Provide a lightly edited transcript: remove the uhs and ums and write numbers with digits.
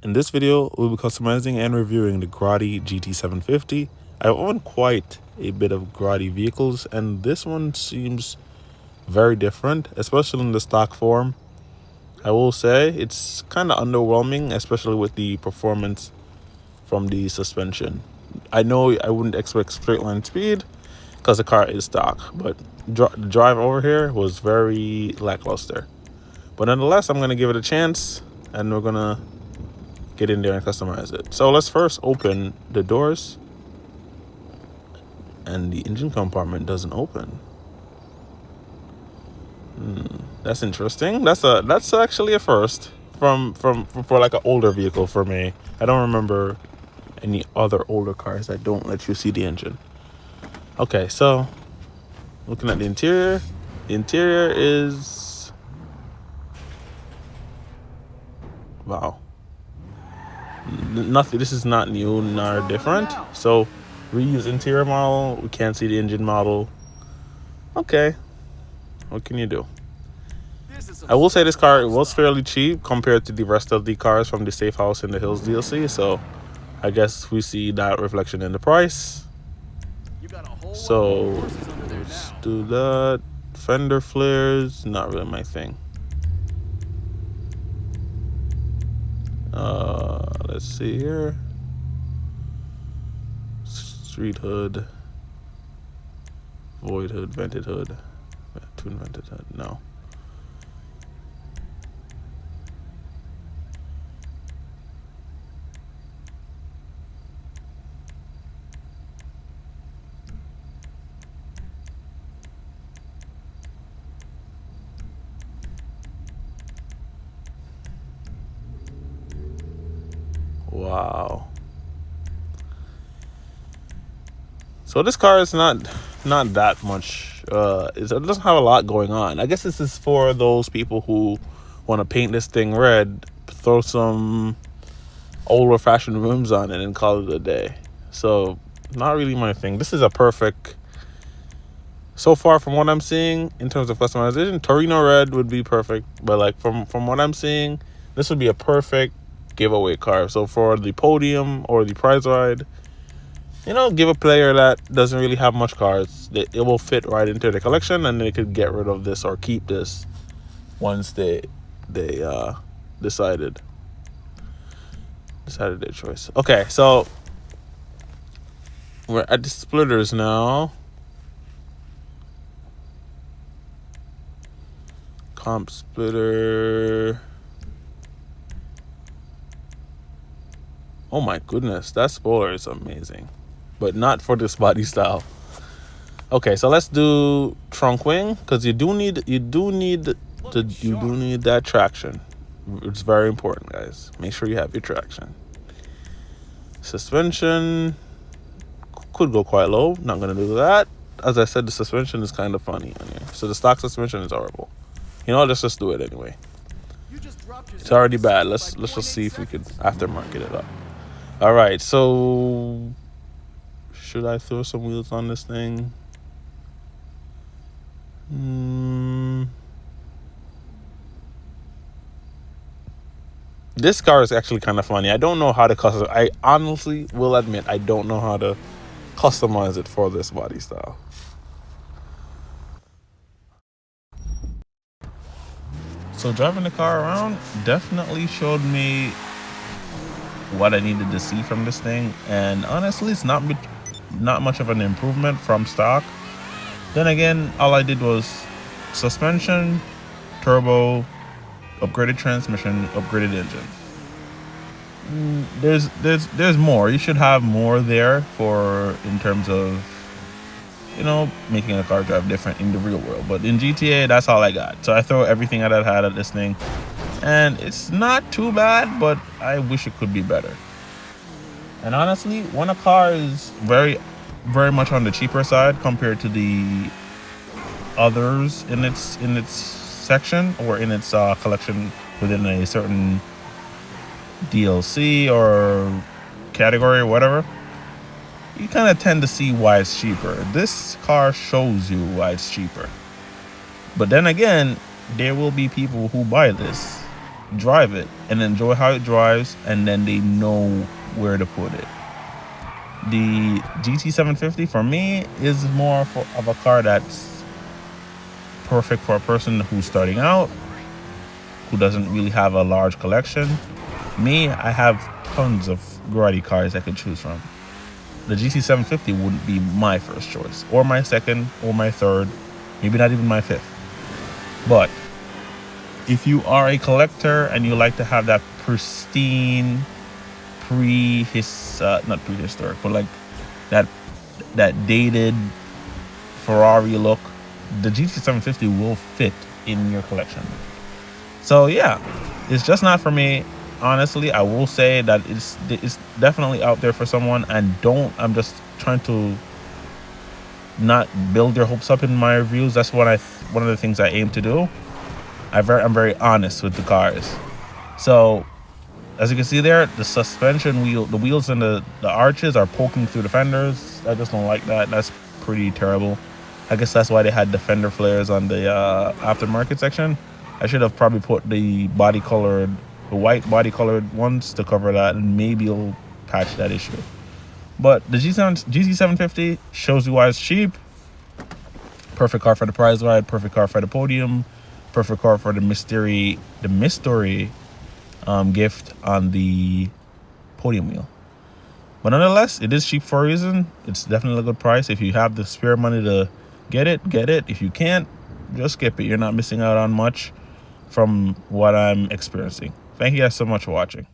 In this video, we'll be customizing and reviewing the GROTTI GT750. I own quite a bit of GROTTI vehicles, and this one seems very different, especially in the stock form. I will say it's kind of underwhelming, especially with the performance from the suspension. I know I wouldn't expect straight line speed because the car is stock, but the drive over here was very lackluster. But nonetheless, I'm going to give it a chance, and we're going to get in there and customize it. So let's first open the doors, and the engine compartment doesn't open. That's interesting. That's actually a first from for like an older vehicle for me. I don't remember any other older cars that don't let you see the engine. Okay, so looking at the interior is, wow, nothing. This is not new nor different. So reuse interior model. We can't see the engine model. Okay, what can you do? I will say this car was fairly cheap compared to the rest of the cars from the Safe House in the Hills DLC. So I guess we see that reflection in the price. So let's do that. Fender flares, not really my thing. Let's see here. Street hood, void hood, vented hood, twin vented hood. No. Wow. So this car is not that much. It doesn't have a lot going on. I guess this is for those people who want to paint this thing red, throw some old-fashioned rims on it, and call it a day. So not really my thing. This is a perfect. So far, from what I'm seeing in terms of customization, Torino red would be perfect. But like from what I'm seeing, this would be a perfect giveaway car. So for the podium or the prize ride, give a player that doesn't really have much cars, it will fit right into the collection, and they could get rid of this or keep this once they decided their choice. Okay, so we're at the splitters now. Comp splitter. Oh my goodness, that spoiler is amazing, but not for this body style. Okay, so let's do trunk wing, because you do need that traction. It's very important, guys. Make sure you have your traction. Suspension could go quite low. Not gonna do that. As I said, the suspension is kind of funny on here. So the stock suspension is horrible. Let's just do it anyway. It's already bad. Let's just see if we could aftermarket it up. All right, so should I throw some wheels on this thing? This car is actually kind of funny. I don't know how to customize. I honestly will admit I don't know how to customize it for this body style. So driving the car around definitely showed me what I needed to see from this thing, and honestly, it's not much of an improvement from stock. Then again, all I did was suspension, turbo, upgraded transmission, upgraded engine. There's more. You should have more there for in terms of making a car drive different in the real world. But in GTA, that's all I got. So I throw everything that I had at this thing, and it's not too bad, but I wish it could be better. And honestly, when a car is very, very much on the cheaper side compared to the others in its section or in its collection within a certain DLC or category or whatever, you kind of tend to see why it's cheaper. This car shows you why it's cheaper. But then again, there will be people who buy this drive it and enjoy how it drives, and then they know where to put it. The GT750 for me is more of a car that's perfect for a person who's starting out, who doesn't really have a large collection. Me, I have tons of GROTTI cars I could choose from. The GT750 wouldn't be my first choice, or my second, or my third, maybe not even my fifth. But if you are a collector and you like to have that pristine, not prehistoric, but like that dated Ferrari look, the GT750 will fit in your collection. So yeah, it's just not for me. Honestly, I will say that it's definitely out there for someone, and I'm just trying to not build your hopes up in my reviews. That's one of the things I aim to do. I'm very honest with the cars. So as you can see there, the suspension the wheels and the arches are poking through the fenders. I just don't like that. That's pretty terrible. I guess that's why they had the fender flares on the aftermarket section. I should have probably put the white body colored ones to cover that, and maybe it'll patch that issue. But the GT750 shows you why it's cheap. Perfect car for the prize ride, perfect car for the podium, perfect car for the mystery gift on the podium wheel. But nonetheless, it is cheap for a reason. It's definitely a good price. If you have the spare money to get it. If you can't, just skip it. You're not missing out on much from what I'm experiencing. Thank you guys so much for watching.